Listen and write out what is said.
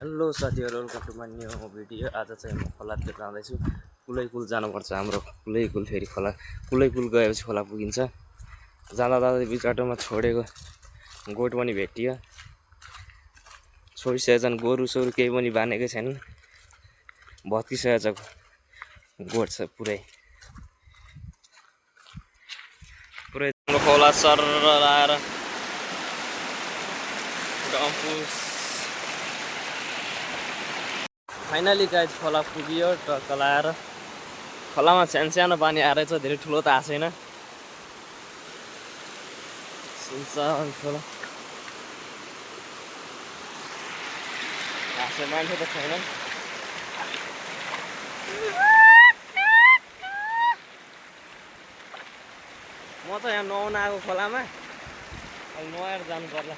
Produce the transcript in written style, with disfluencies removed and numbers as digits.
Hello साथीहरू, welcome to my new video. आज चाहिँ म खोलातिर जाँदैछु। कुलैकुल जानुपर्छ हाम्रो। कुलैकुल फेरि खोला, कुलैकुल गएपछि खोला पुगिन्छ। जाँदा जाँदै बिच बाटोमा छोडेको गोठ पनि भेटियो। छोडिसकेको छन्, गोरु सोरु केही पनि बाँधेकै छैनन्, भत्किसकेको छ गोठ छ पुरै खोला सर आएर डम्पुस फाइनली गाइज खोला पुगियो। टक्क लाएर खोलामा सानो पानी आएछ, धेरै ठुलो त आएको छैन। सुनसान खोला, मान्छे त छैनन्। म त यहाँ नुहाउन आएको खोलामा, अब नुहाएर जानु पर्ला।